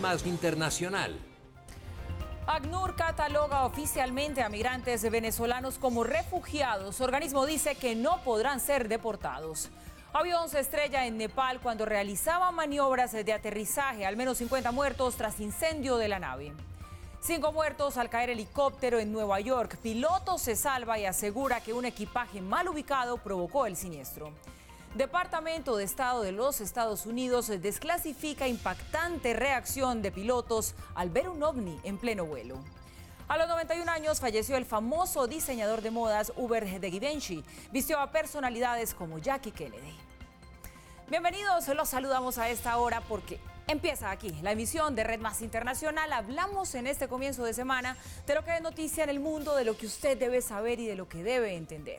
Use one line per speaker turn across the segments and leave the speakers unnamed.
Más Internacional.
ACNUR cataloga oficialmente a migrantes venezolanos como refugiados. El organismo dice que no podrán ser deportados. Avión se estrella en Nepal cuando realizaba maniobras de aterrizaje. Al menos 50 muertos tras incendio de la nave. 5 muertos al caer helicóptero en Nueva York. Piloto se salva y asegura que un equipaje mal ubicado provocó el siniestro. Departamento de Estado de los Estados Unidos desclasifica impactante reacción de pilotos al ver un ovni en pleno vuelo. A los 91 años falleció el famoso diseñador de modas Hubert de Givenchy. Vistió a personalidades como Jackie Kennedy. Bienvenidos, los saludamos a esta hora porque empieza aquí la emisión de Red Más Internacional. Hablamos en este comienzo de semana de lo que es noticia en el mundo, de lo que usted debe saber y de lo que debe entender.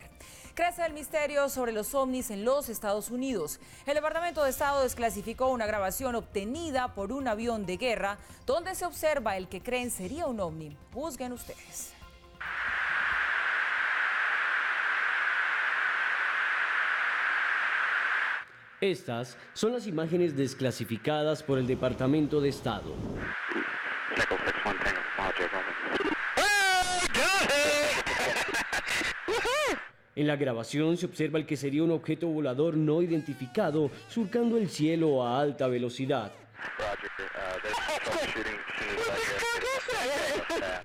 Crece el misterio sobre los ovnis en los Estados Unidos. El Departamento de Estado desclasificó una grabación obtenida por un avión de guerra donde se observa el que creen sería un ovni. Juzguen ustedes.
Estas son las imágenes desclasificadas por el Departamento de Estado. En la grabación se observa el que sería un objeto volador no identificado surcando el cielo a alta velocidad.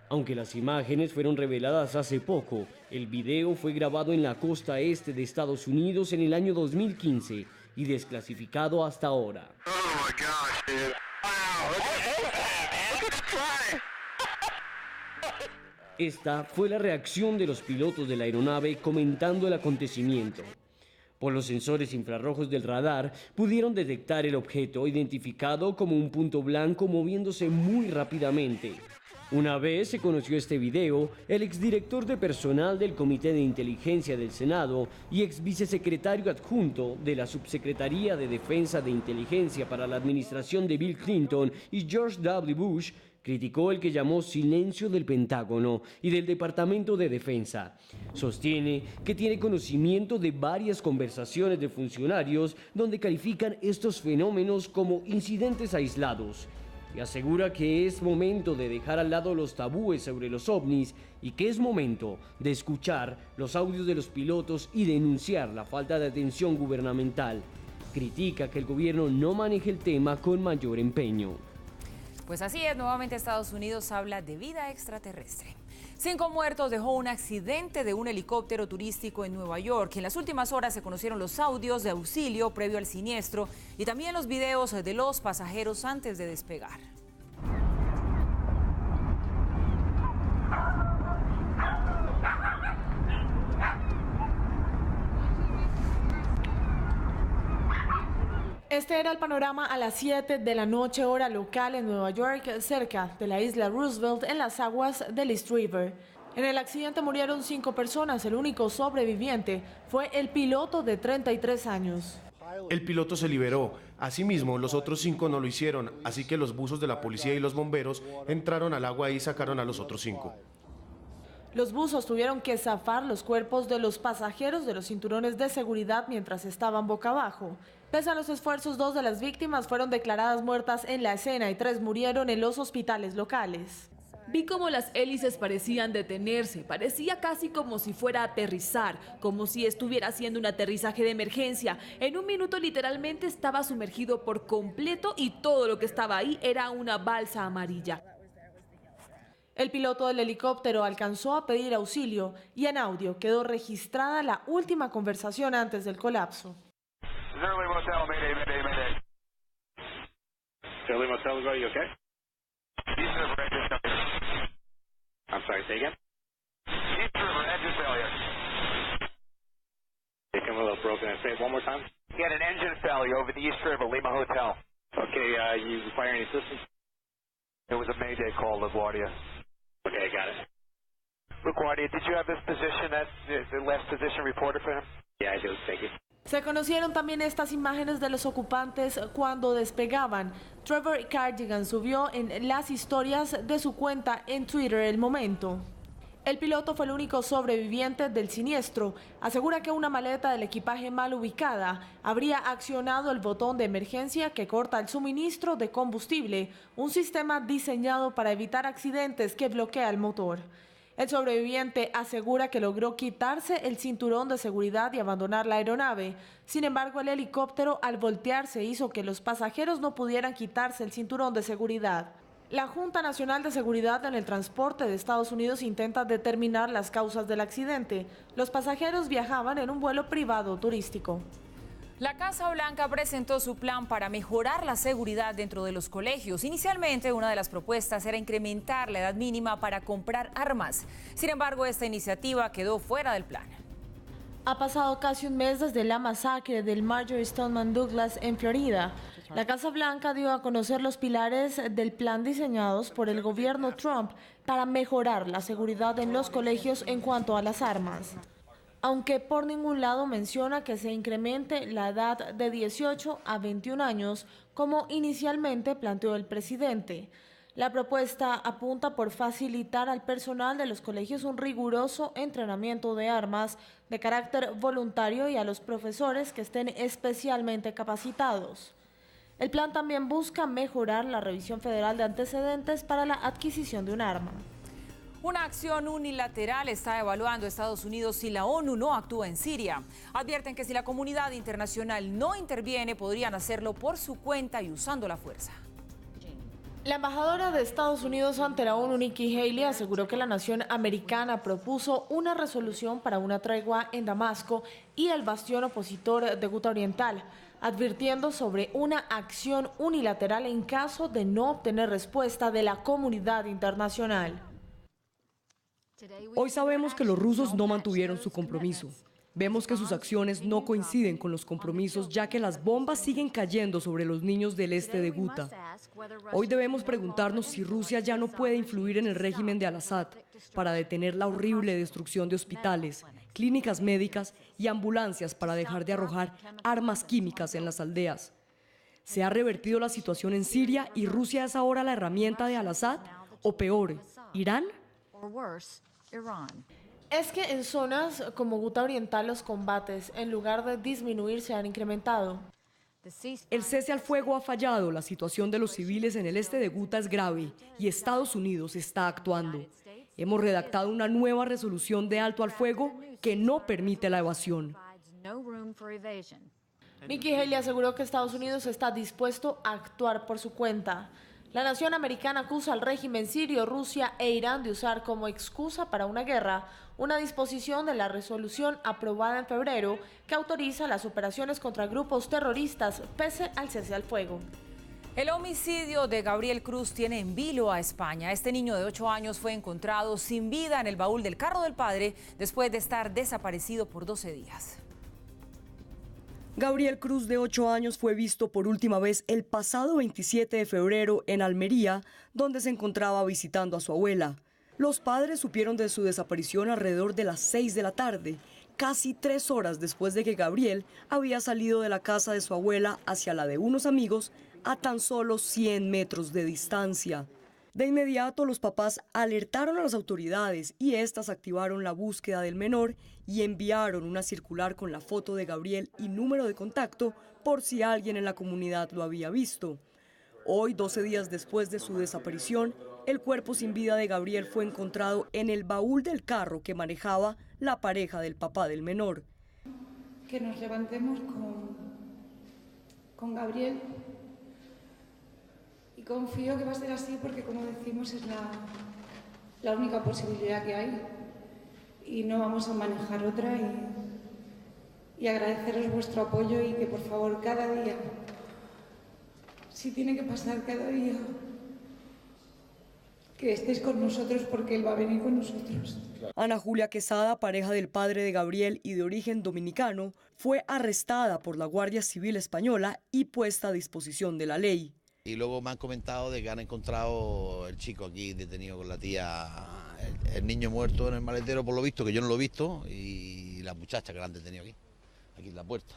Aunque las imágenes fueron reveladas hace poco, el video fue grabado en la costa este de Estados Unidos en el año 2015 y desclasificado hasta ahora. Esta fue la reacción de los pilotos de la aeronave comentando el acontecimiento. Por los sensores infrarrojos del radar pudieron detectar el objeto identificado como un punto blanco moviéndose muy rápidamente. Una vez se conoció este video, el exdirector de personal del Comité de Inteligencia del Senado y exvicesecretario adjunto de la Subsecretaría de Defensa de Inteligencia para la administración de Bill Clinton y George W. Bush criticó el que llamó silencio del Pentágono y del Departamento de Defensa. Sostiene que tiene conocimiento de varias conversaciones de funcionarios donde califican estos fenómenos como incidentes aislados y asegura que es momento de dejar al lado los tabúes sobre los ovnis y que es momento de escuchar los audios de los pilotos y denunciar la falta de atención gubernamental. Critica que el gobierno no maneje el tema con mayor empeño.
Pues así es, nuevamente Estados Unidos habla de vida extraterrestre. 5 muertos dejó un accidente de un helicóptero turístico en Nueva York. En las últimas horas se conocieron los audios de auxilio previo al siniestro y también los videos de los pasajeros antes de despegar.
Este era el panorama a las 7 de la noche hora local en Nueva York, cerca de la isla Roosevelt en las aguas del East River. En el accidente murieron 5 personas, el único sobreviviente fue el piloto de 33 años.
El piloto se liberó, asimismo los otros 5 no lo hicieron, así que los buzos de la policía y los bomberos entraron al agua y sacaron a los otros 5.
Los buzos tuvieron que zafar los cuerpos de los pasajeros de los cinturones de seguridad mientras estaban boca abajo. Pese a los esfuerzos, 2 de las víctimas fueron declaradas muertas en la escena y 3 murieron en los hospitales locales.
Vi como las hélices parecían detenerse, parecía casi como si fuera a aterrizar, como si estuviera haciendo un aterrizaje de emergencia. En un minuto literalmente estaba sumergido por completo y todo lo que estaba ahí era una balsa amarilla.
El piloto del helicóptero alcanzó a pedir auxilio y en audio quedó registrada la última conversación antes del colapso.
Zerly Motel, mayday, mayday, mayday. Zerly Motel, are you okay? East River, engine failure. I'm sorry, say again? East River, engine failure. You came a little broken. Say it one more time. He had an engine failure over the East River, Lima Hotel. Okay, you require any assistance? It was a mayday call, LaGuardia. Okay, got it. LaGuardia, did you have this position, the last position reported for him? Yeah, I do, thank you.
Se conocieron también estas imágenes de los ocupantes cuando despegaban. Trevor Cardigan subió en las historias de su cuenta en Twitter el momento. El piloto fue el único sobreviviente del siniestro. Asegura que una maleta del equipaje mal ubicada habría accionado el botón de emergencia que corta el suministro de combustible, un sistema diseñado para evitar accidentes que bloquea el motor. El sobreviviente asegura que logró quitarse el cinturón de seguridad y abandonar la aeronave. Sin embargo, el helicóptero al voltearse hizo que los pasajeros no pudieran quitarse el cinturón de seguridad. La Junta Nacional de Seguridad en el Transporte de Estados Unidos intenta determinar las causas del accidente. Los pasajeros viajaban en un vuelo privado turístico.
La Casa Blanca presentó su plan para mejorar la seguridad dentro de los colegios. Inicialmente, una de las propuestas era incrementar la edad mínima para comprar armas. Sin embargo, esta iniciativa quedó fuera del plan.
Ha pasado casi un mes desde la masacre del Marjory Stoneman Douglas en Florida. La Casa Blanca dio a conocer los pilares del plan diseñados por el gobierno Trump para mejorar la seguridad en los colegios en cuanto a las armas. Aunque por ningún lado menciona que se incremente la edad de 18 a 21 años, como inicialmente planteó el presidente. La propuesta apunta por facilitar al personal de los colegios un riguroso entrenamiento de armas de carácter voluntario y a los profesores que estén especialmente capacitados. El plan también busca mejorar la revisión federal de antecedentes para la adquisición de un arma.
Una acción unilateral está evaluando Estados Unidos si la ONU no actúa en Siria. Advierten que si la comunidad internacional no interviene, podrían hacerlo por su cuenta y usando la fuerza.
La embajadora de Estados Unidos ante la ONU, Nikki Haley, aseguró que la nación americana propuso una resolución para una tregua en Damasco y el bastión opositor de Ghouta Oriental, advirtiendo sobre una acción unilateral en caso de no obtener respuesta de la comunidad internacional.
Hoy sabemos que los rusos no mantuvieron su compromiso. Vemos que sus acciones no coinciden con los compromisos, ya que las bombas siguen cayendo sobre los niños del este de Ghouta. Hoy debemos preguntarnos si Rusia ya no puede influir en el régimen de Al-Assad para detener la horrible destrucción de hospitales, clínicas médicas y ambulancias para dejar de arrojar armas químicas en las aldeas. ¿Se ha revertido la situación en Siria y Rusia es ahora la herramienta de Al-Assad? ¿O peor, Irán?
Es que en zonas como Ghouta Oriental los combates, en lugar de disminuir, se han incrementado.
El cese al fuego ha fallado, la situación de los civiles en el este de Ghouta es grave y Estados Unidos está actuando. Hemos redactado una nueva resolución de alto al fuego que no permite la evasión.
Nikki Haley aseguró que Estados Unidos está dispuesto a actuar por su cuenta. La nación americana acusa al régimen sirio, Rusia e Irán de usar como excusa para una guerra una disposición de la resolución aprobada en febrero que autoriza las operaciones contra grupos terroristas pese al cese al fuego.
El homicidio de Gabriel Cruz tiene en vilo a España. Este niño de 8 años fue encontrado sin vida en el baúl del carro del padre después de estar desaparecido por 12 días.
Gabriel Cruz, de 8 años, fue visto por última vez el pasado 27 de febrero en Almería, donde se encontraba visitando a su abuela. Los padres supieron de su desaparición alrededor de las 6 de la tarde, casi 3 horas después de que Gabriel había salido de la casa de su abuela hacia la de unos amigos a tan solo 100 metros de distancia. De inmediato, los papás alertaron a las autoridades y éstas activaron la búsqueda del menor y enviaron una circular con la foto de Gabriel y número de contacto por si alguien en la comunidad lo había visto. Hoy, 12 días después de su desaparición, el cuerpo sin vida de Gabriel fue encontrado en el baúl del carro que manejaba la pareja del papá del menor.
Que nos levantemos con Gabriel. Y confío que va a ser así porque, como decimos, es la única posibilidad que hay y no vamos a manejar otra y agradeceros vuestro apoyo y que, por favor, cada día, si tiene que pasar cada día, que estéis con nosotros porque él va a venir con nosotros.
Ana Julia Quesada, pareja del padre de Gabriel y de origen dominicano, fue arrestada por la Guardia Civil Española y puesta a disposición de la ley.
Y luego me han comentado de que han encontrado el chico aquí detenido con la tía, el niño muerto en el maletero, por lo visto, que yo no lo he visto, y la muchacha que la han detenido aquí en la puerta.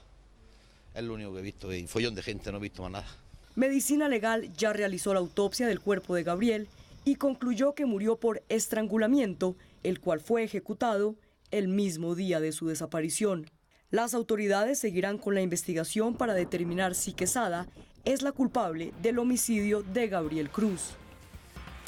Es lo único que he visto, y follón de gente, no he visto más nada.
Medicina Legal ya realizó la autopsia del cuerpo de Gabriel y concluyó que murió por estrangulamiento, el cual fue ejecutado el mismo día de su desaparición. Las autoridades seguirán con la investigación para determinar si Quesada es la culpable del homicidio de Gabriel Cruz.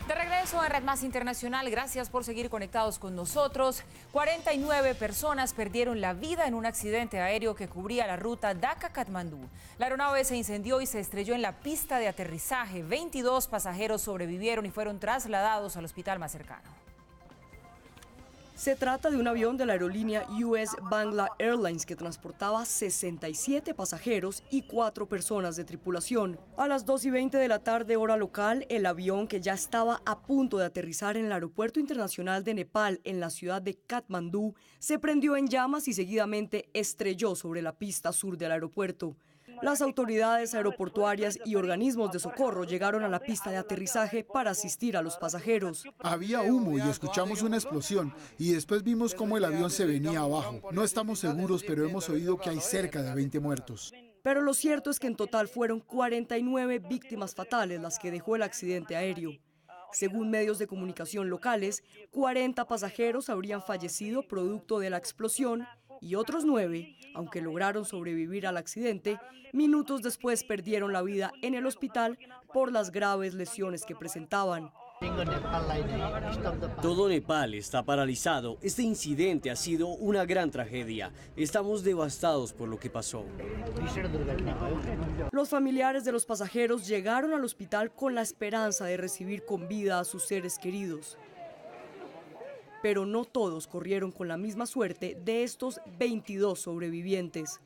De regreso a Red Más Internacional, gracias por seguir conectados con nosotros. 49 personas perdieron la vida en un accidente aéreo que cubría la ruta Dhaka-Katmandú. La aeronave se incendió y se estrelló en la pista de aterrizaje. 22 pasajeros sobrevivieron y fueron trasladados al hospital más cercano.
Se trata de un avión de la aerolínea US Bangla Airlines que transportaba 67 pasajeros y 4 personas de tripulación. A las 2:20 de la tarde hora local, el avión, que ya estaba a punto de aterrizar en el Aeropuerto Internacional de Nepal en la ciudad de Katmandú, se prendió en llamas y seguidamente estrelló sobre la pista sur del aeropuerto. Las autoridades aeroportuarias y organismos de socorro llegaron a la pista de aterrizaje para asistir a los pasajeros.
Había humo y escuchamos una explosión y después vimos cómo el avión se venía abajo. No estamos seguros, pero hemos oído que hay cerca de 20 muertos.
Pero lo cierto es que en total fueron 49 víctimas fatales las que dejó el accidente aéreo. Según medios de comunicación locales, 40 pasajeros habrían fallecido producto de la explosión y otros 9, aunque lograron sobrevivir al accidente, minutos después perdieron la vida en el hospital por las graves lesiones que presentaban.
Todo Nepal está paralizado. Este incidente ha sido una gran tragedia. Estamos devastados por lo que pasó.
Los familiares de los pasajeros llegaron al hospital con la esperanza de recibir con vida a sus seres queridos. Pero no todos corrieron con la misma suerte de estos 22 sobrevivientes.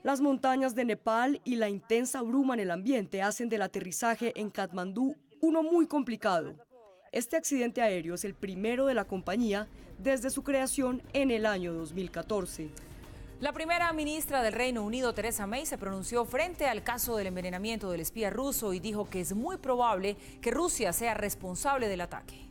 Las montañas de Nepal y la intensa bruma en el ambiente hacen del aterrizaje en Katmandú uno muy complicado. Este accidente aéreo es el primero de la compañía desde su creación en el año 2014.
La primera ministra del Reino Unido, Theresa May, se pronunció frente al caso del envenenamiento del espía ruso y dijo que es muy probable que Rusia sea responsable del ataque.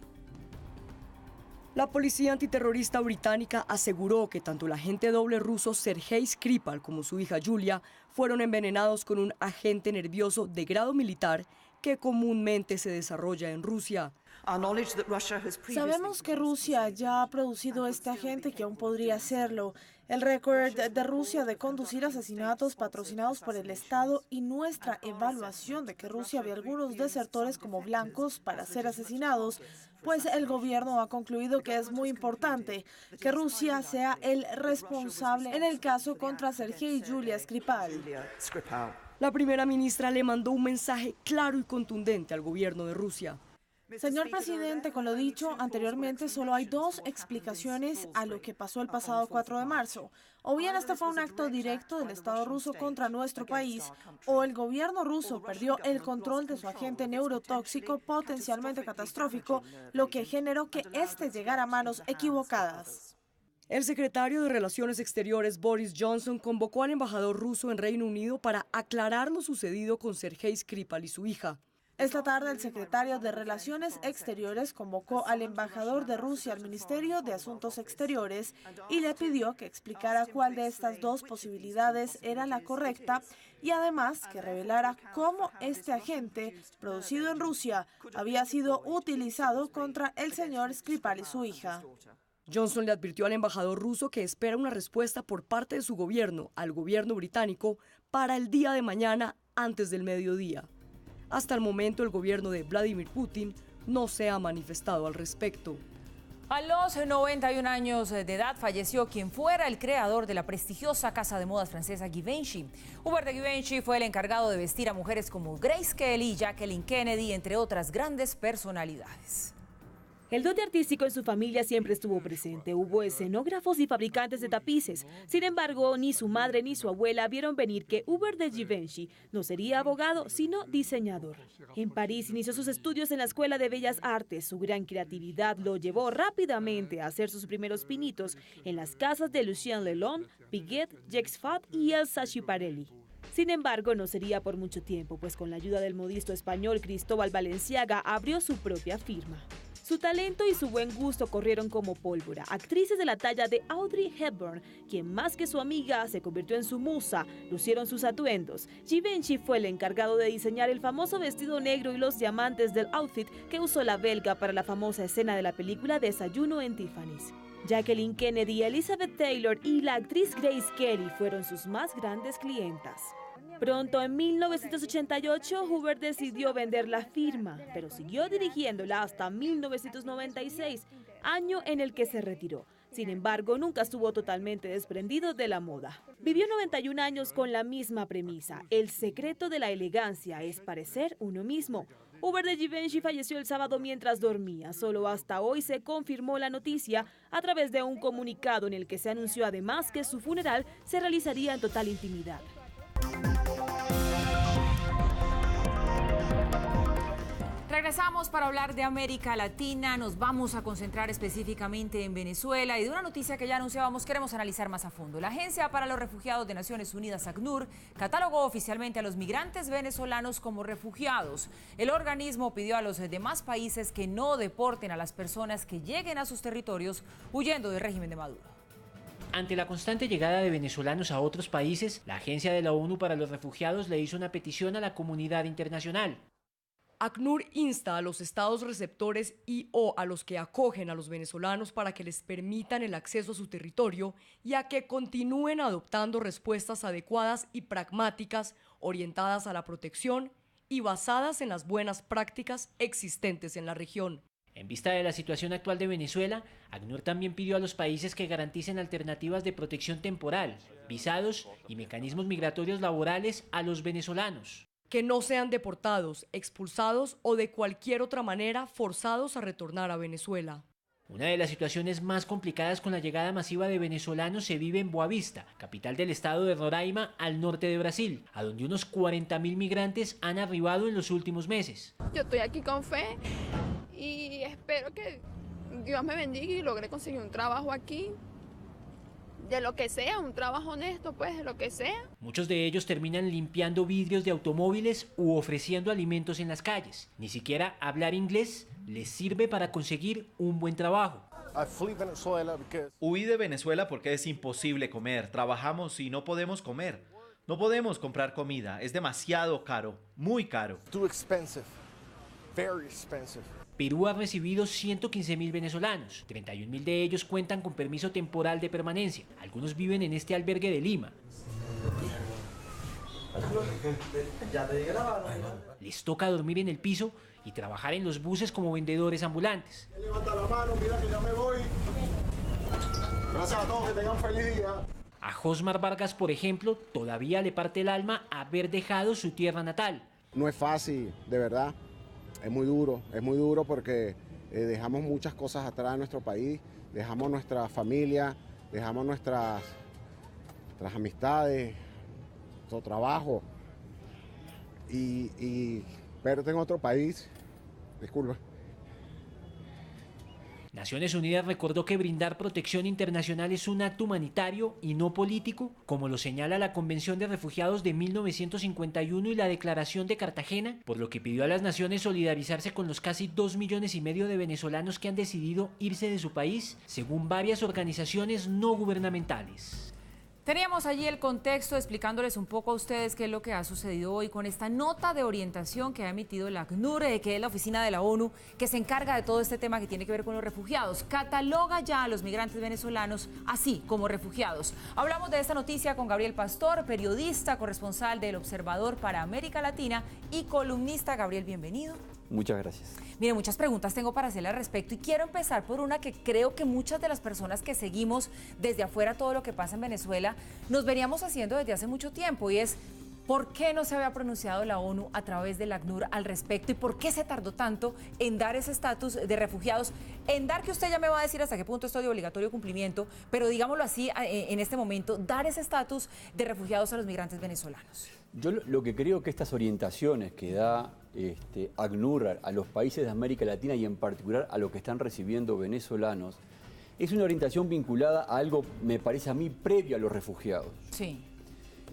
La policía antiterrorista británica aseguró que tanto el agente doble ruso Sergei Skripal como su hija Yulia fueron envenenados con un agente nervioso de grado militar que comúnmente se desarrolla en Rusia.
Sabemos que Rusia ya ha producido este agente que aún podría hacerlo. El récord de Rusia de conducir asesinatos patrocinados por el Estado y nuestra evaluación de que Rusia ve a algunos desertores como blancos para ser asesinados, pues el gobierno ha concluido que es muy importante que Rusia sea el responsable en el caso contra Sergei y Yulia Skripal.
La primera ministra le mandó un mensaje claro y contundente al gobierno de Rusia.
Señor presidente, con lo dicho anteriormente, solo hay dos explicaciones a lo que pasó el pasado 4 de marzo. O bien este fue un acto directo del Estado ruso contra nuestro país, o el gobierno ruso perdió el control de su agente neurotóxico potencialmente catastrófico, lo que generó que este llegara a manos equivocadas.
El secretario de Relaciones Exteriores, Boris Johnson, convocó al embajador ruso en Reino Unido para aclarar lo sucedido con Sergei Skripal y su hija.
Esta tarde, el secretario de Relaciones Exteriores convocó al embajador de Rusia al Ministerio de Asuntos Exteriores y le pidió que explicara cuál de estas dos posibilidades era la correcta y además que revelara cómo este agente, producido en Rusia, había sido utilizado contra el señor Skripal y su hija.
Johnson le advirtió al embajador ruso que espera una respuesta por parte de su gobierno al gobierno británico para el día de mañana antes del mediodía. Hasta el momento, el gobierno de Vladimir Putin no se ha manifestado al respecto.
A los 91 años de edad falleció quien fuera el creador de la prestigiosa casa de modas francesa Givenchy. Hubert de Givenchy fue el encargado de vestir a mujeres como Grace Kelly y Jacqueline Kennedy, entre otras grandes personalidades.
El dote artístico en su familia siempre estuvo presente. Hubo escenógrafos y fabricantes de tapices. Sin embargo, ni su madre ni su abuela vieron venir que Hubert de Givenchy no sería abogado, sino diseñador. En París inició sus estudios en la Escuela de Bellas Artes. Su gran creatividad lo llevó rápidamente a hacer sus primeros pinitos en las casas de Lucien Lelon, Piguet, Jacques Fat y Elsa Schiaparelli. Sin embargo, no sería por mucho tiempo, pues con la ayuda del modisto español Cristóbal Balenciaga abrió su propia firma. Su talento y su buen gusto corrieron como pólvora. Actrices de la talla de Audrey Hepburn, quien más que su amiga se convirtió en su musa, lucieron sus atuendos. Givenchy fue el encargado de diseñar el famoso vestido negro y los diamantes del outfit que usó la belga para la famosa escena de la película Desayuno en Tiffany's. Jacqueline Kennedy, Elizabeth Taylor y la actriz Grace Kelly fueron sus más grandes clientas. Pronto, en 1988, Hubert decidió vender la firma, pero siguió dirigiéndola hasta 1996, año en el que se retiró. Sin embargo, nunca estuvo totalmente desprendido de la moda. Vivió 91 años con la misma premisa. El secreto de la elegancia es parecer uno mismo. Hubert de Givenchy falleció el sábado mientras dormía. Solo hasta hoy se confirmó la noticia a través de un comunicado en el que se anunció además que su funeral se realizaría en total intimidad.
Regresamos para hablar de América Latina. Nos vamos a concentrar específicamente en Venezuela y de una noticia que ya anunciábamos queremos analizar más a fondo. La Agencia para los Refugiados de Naciones Unidas, ACNUR, catalogó oficialmente a los migrantes venezolanos como refugiados. El organismo pidió a los demás países que no deporten a las personas que lleguen a sus territorios huyendo del régimen de Maduro.
Ante la constante llegada de venezolanos a otros países, la Agencia de la ONU para los Refugiados le hizo una petición a la comunidad internacional.
ACNUR insta a los estados receptores y o a los que acogen a los venezolanos para que les permitan el acceso a su territorio y a que continúen adoptando respuestas adecuadas y pragmáticas orientadas a la protección y basadas en las buenas prácticas existentes en la región.
En vista de la situación actual de Venezuela, ACNUR también pidió a los países que garanticen alternativas de protección temporal, visados y mecanismos migratorios laborales a los venezolanos.
Que no sean deportados, expulsados o de cualquier otra manera forzados a retornar a Venezuela.
Una de las situaciones más complicadas con la llegada masiva de venezolanos se vive en Boavista, capital del estado de Roraima, al norte de Brasil, a donde unos 40.000 migrantes han arribado en los últimos meses.
Yo estoy aquí con fe y espero que Dios me bendiga y logre conseguir un trabajo aquí. De lo que sea, un trabajo honesto, pues, de lo que sea.
Muchos de ellos terminan limpiando vidrios de automóviles u ofreciendo alimentos en las calles. Ni siquiera hablar inglés les sirve para conseguir un buen trabajo.
Huí de Venezuela porque es imposible comer. Trabajamos y no podemos comer. No podemos comprar comida. Es demasiado caro, muy caro.
Too expensive. Very expensive.
Perú ha recibido 115.000 venezolanos, 31.000 de ellos cuentan con permiso temporal de permanencia. Algunos viven en este albergue de Lima. Les toca dormir en el piso y trabajar en los buses como vendedores ambulantes.
Levanta la mano, mira que ya me voy. Gracias a todos, que tengan feliz día.
A Josmar Vargas, por ejemplo, todavía le parte el alma haber dejado su tierra natal.
No es fácil, de verdad. Es muy duro porque dejamos muchas cosas atrás en nuestro país, dejamos nuestra familia, dejamos nuestras amistades, nuestro trabajo y verte en otro país, disculpa.
Naciones Unidas recordó que brindar protección internacional es un acto humanitario y no político, como lo señala la Convención de Refugiados de 1951 y la Declaración de Cartagena, por lo que pidió a las naciones solidarizarse con los casi 2,5 millones de venezolanos que han decidido irse de su país, según varias organizaciones no gubernamentales.
Teníamos allí el contexto explicándoles un poco a ustedes qué es lo que ha sucedido hoy con esta nota de orientación que ha emitido la ACNUR, que es la oficina de la ONU que se encarga de todo este tema que tiene que ver con los refugiados. Cataloga ya a los migrantes venezolanos así como refugiados. Hablamos de esta noticia con Gabriel Pastor, periodista, corresponsal del Observador para América Latina y columnista. Gabriel, bienvenido.
Muchas gracias.
Mire, muchas preguntas tengo para hacerle al respecto y quiero empezar por una que creo que muchas de las personas que seguimos desde afuera todo lo que pasa en Venezuela nos veníamos haciendo desde hace mucho tiempo y es ¿por qué no se había pronunciado la ONU a través del ACNUR al respecto y por qué se tardó tanto en dar ese estatus de refugiados? En dar, que usted ya me va a decir hasta qué punto esto es de obligatorio cumplimiento, pero digámoslo así, en este momento, dar ese estatus de refugiados a los migrantes venezolanos.
Yo lo que creo que estas orientaciones que da ACNUR a los países de América Latina y en particular a lo que están recibiendo venezolanos, es una orientación vinculada a algo, me parece a mí, previo a los refugiados.
Sí.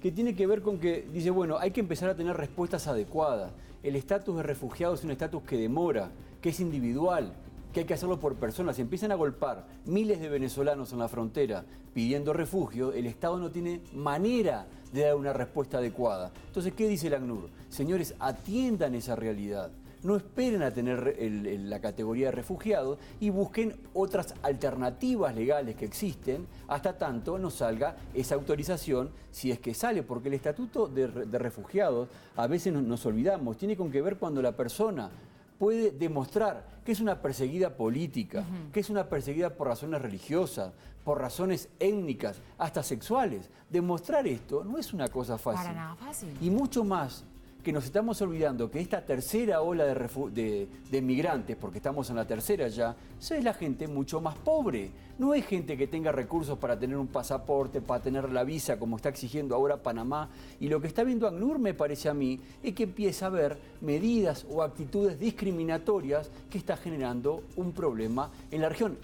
Que tiene que ver con que dice, bueno, hay que empezar a tener respuestas adecuadas. El estatus de refugiado es un estatus que demora, que es individual. que hay que hacerlo por personas. Si empiezan a golpear miles de venezolanos en la frontera pidiendo refugio, el Estado no tiene manera de dar una respuesta adecuada. Entonces, ¿qué dice el ACNUR? Señores, atiendan esa realidad. No esperen a tener la categoría de refugiados y busquen otras alternativas legales que existen hasta tanto no salga esa autorización, si es que sale, porque el estatuto de refugiados, a veces nos olvidamos, tiene con que ver cuando la persona puede demostrar que es una perseguida política, que es una perseguida por razones religiosas, por razones étnicas, hasta sexuales. Demostrar esto no es una cosa fácil.
Para nada fácil.
Y mucho más que nos estamos olvidando que esta tercera ola de migrantes, porque estamos en la tercera ya, es la gente mucho más pobre. No es gente que tenga recursos para tener un pasaporte, para tener la visa, como está exigiendo ahora Panamá. Y lo que está viendo ACNUR, me parece a mí, es que empieza a haber medidas o actitudes discriminatorias que está generando un problema en la región.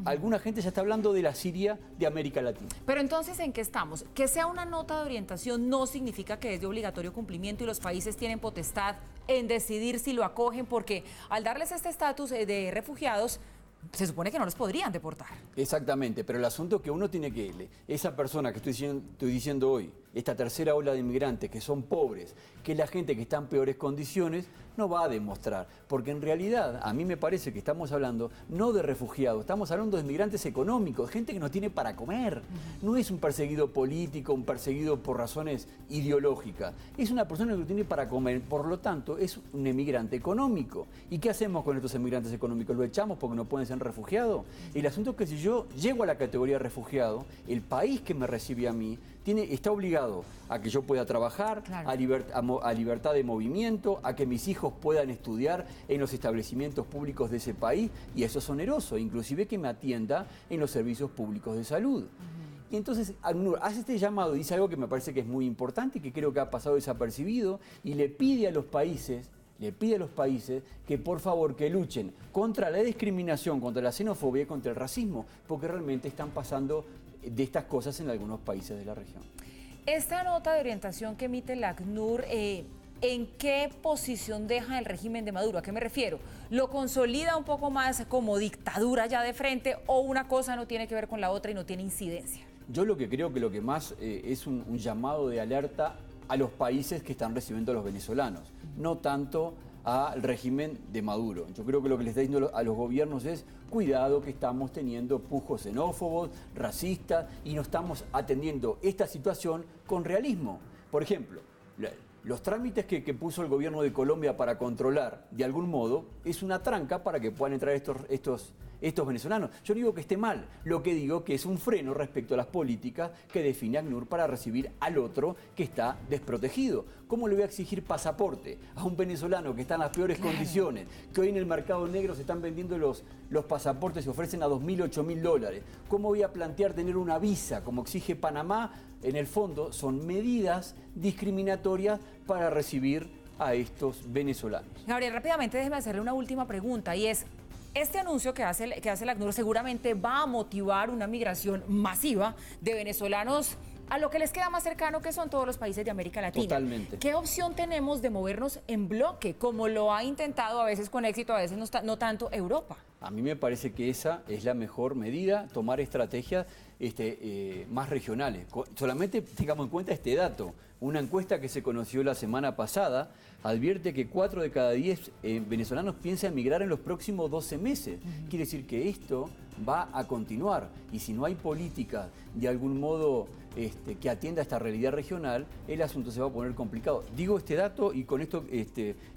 Alguna gente ya está hablando de la Siria de América Latina.
Pero entonces, ¿en qué estamos? Que sea una nota de orientación no significa que es de obligatorio cumplimiento y los países tienen potestad en decidir si lo acogen, porque al darles este estatus de refugiados, se supone que no los podrían deportar.
Exactamente, pero el asunto es que uno tiene que... Esa persona que estoy diciendo hoy, esta tercera ola de inmigrantes que son pobres, que es la gente que está en peores condiciones, no va a demostrar. Porque en realidad, a mí me parece que estamos hablando no de refugiados, estamos hablando de inmigrantes económicos, gente que no tiene para comer. No es un perseguido político, un perseguido por razones ideológicas. Es una persona que no tiene para comer, por lo tanto, es un emigrante económico. ¿Y qué hacemos con estos emigrantes económicos? ¿Lo echamos porque no pueden ser refugiados? El asunto es que si yo llego a la categoría de refugiado, el país que me recibe a mí está obligado a que yo pueda trabajar, claro, a libertad de movimiento, a que mis hijos puedan estudiar en los establecimientos públicos de ese país, y eso es oneroso, inclusive que me atienda en los servicios públicos de salud. Y entonces ACNUR hace este llamado, dice algo que me parece que es muy importante y que creo que ha pasado desapercibido, y le pide a los países que por favor que luchen contra la discriminación, contra la xenofobia y contra el racismo, porque realmente están pasando de estas cosas en algunos países de la región.
Esta nota de orientación que emite la ACNUR, ¿en qué posición deja el régimen de Maduro? ¿A qué me refiero? ¿Lo consolida un poco más como dictadura ya de frente, o una cosa no tiene que ver con la otra y no tiene incidencia?
Yo lo que creo que lo que más es un llamado de alerta a los países que están recibiendo a los venezolanos, no tanto al régimen de Maduro. Yo creo que lo que le está diciendo a los gobiernos es: cuidado, que estamos teniendo pujos xenófobos, racistas, y no estamos atendiendo esta situación con realismo. Por ejemplo, los trámites que puso el gobierno de Colombia para controlar, de algún modo, es una tranca para que puedan entrar estos venezolanos. Yo no digo que esté mal, lo que digo que es un freno respecto a las políticas que define ACNUR para recibir al otro que está desprotegido. ¿Cómo le voy a exigir pasaporte a un venezolano que está en las peores condiciones, que hoy en el mercado negro se están vendiendo los pasaportes, se ofrecen a $2.000, $8.000? ¿Cómo voy a plantear tener una visa como exige Panamá? En el fondo son medidas discriminatorias para recibir a estos venezolanos.
Gabriel, rápidamente déjeme hacerle una última pregunta, y es: este anuncio que hace el ACNUR seguramente va a motivar una migración masiva de venezolanos a lo que les queda más cercano, que son todos los países de América Latina.
Totalmente.
¿Qué opción tenemos de movernos en bloque, como lo ha intentado a veces con éxito, a veces no tanto, Europa?
A mí me parece que esa es la mejor medida, tomar estrategias más regionales. Solamente tengamos en cuenta este dato. Una encuesta que se conoció la semana pasada advierte que 4 de cada 10 venezolanos piensan emigrar en los próximos 12 meses. Quiere decir que esto va a continuar, y si no hay política de algún modo que atienda a esta realidad regional, el asunto se va a poner complicado. Digo este dato y con esto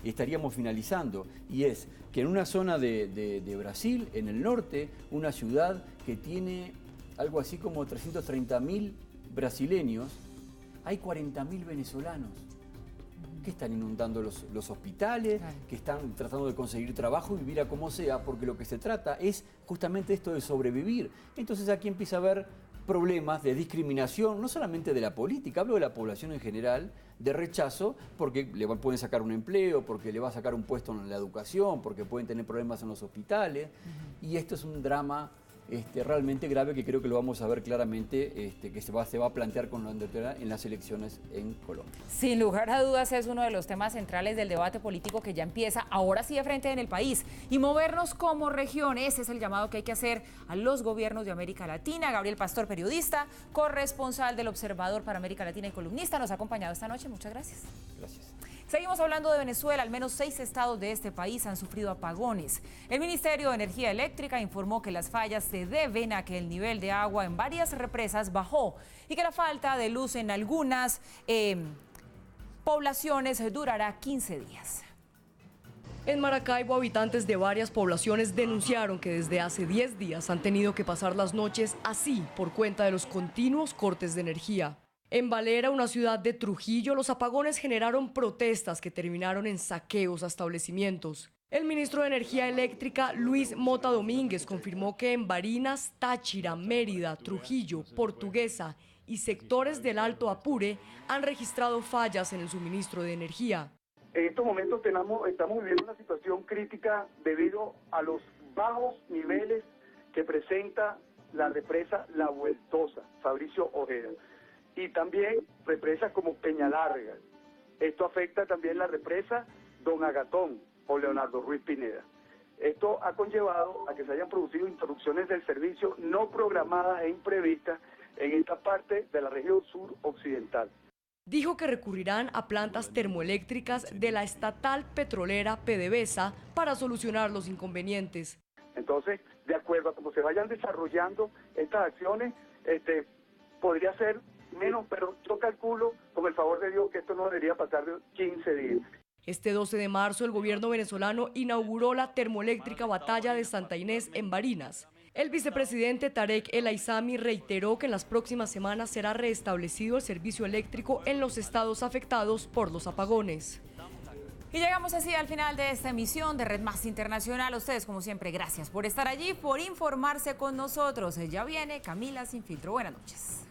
estaríamos finalizando, y es que en una zona de Brasil, en el norte, una ciudad que tiene algo así como 330.000 brasileños, hay 40.000 venezolanos que están inundando los hospitales, que están tratando de conseguir trabajo y vivir a como sea, porque lo que se trata es justamente esto de sobrevivir. Entonces aquí empieza a haber problemas de discriminación, no solamente de la política, hablo de la población en general, de rechazo, porque le pueden sacar un empleo, porque le va a sacar un puesto en la educación, porque pueden tener problemas en los hospitales, y esto es un drama realmente grave, que creo que lo vamos a ver claramente, que se va a plantear con en las elecciones en Colombia.
Sin lugar a dudas es uno de los temas centrales del debate político que ya empieza ahora sí de frente en el país, y movernos como región. Ese es el llamado que hay que hacer a los gobiernos de América Latina. Gabriel Pastor, periodista, corresponsal del Observador para América Latina y columnista, nos ha acompañado esta noche. Muchas gracias.
Gracias.
Seguimos hablando de Venezuela. Al menos 6 estados de este país han sufrido apagones. El Ministerio de Energía Eléctrica informó que las fallas se deben a que el nivel de agua en varias represas bajó y que la falta de luz en algunas poblaciones durará 15 días.
En Maracaibo, habitantes de varias poblaciones denunciaron que desde hace 10 días han tenido que pasar las noches así por cuenta de los continuos cortes de energía. En Valera, una ciudad de Trujillo, los apagones generaron protestas que terminaron en saqueos a establecimientos. El ministro de Energía Eléctrica, Luis Mota Domínguez, confirmó que en Barinas, Táchira, Mérida, Trujillo, Portuguesa y sectores del Alto Apure han registrado fallas en el suministro de energía.
En estos momentos estamos viviendo una situación crítica debido a los bajos niveles que presenta la represa La Vueltosa, Fabricio Ojeda, y también represas como Peñalarga. Esto afecta también la represa Don Agatón o Leonardo Ruiz Pineda. Esto ha conllevado a que se hayan producido interrupciones del servicio no programadas e imprevistas en esta parte de la región sur-occidental.
Dijo que recurrirán a plantas termoeléctricas de la estatal petrolera PDVSA para solucionar los inconvenientes.
Entonces, de acuerdo a cómo se vayan desarrollando estas acciones, podría ser menos, pero yo calculo, con el favor de Dios, que esto no debería pasar de 15 días.
Este 12 de marzo, el gobierno venezolano inauguró la termoeléctrica Batalla de Santa Inés en Barinas. El vicepresidente Tarek El Aizami reiteró que en las próximas semanas será restablecido el servicio eléctrico en los estados afectados por los apagones.
Y llegamos así al final de esta emisión de Red Más Internacional. A ustedes, como siempre, gracias por estar allí, por informarse con nosotros. Ya viene Camila Sin Filtro. Buenas noches.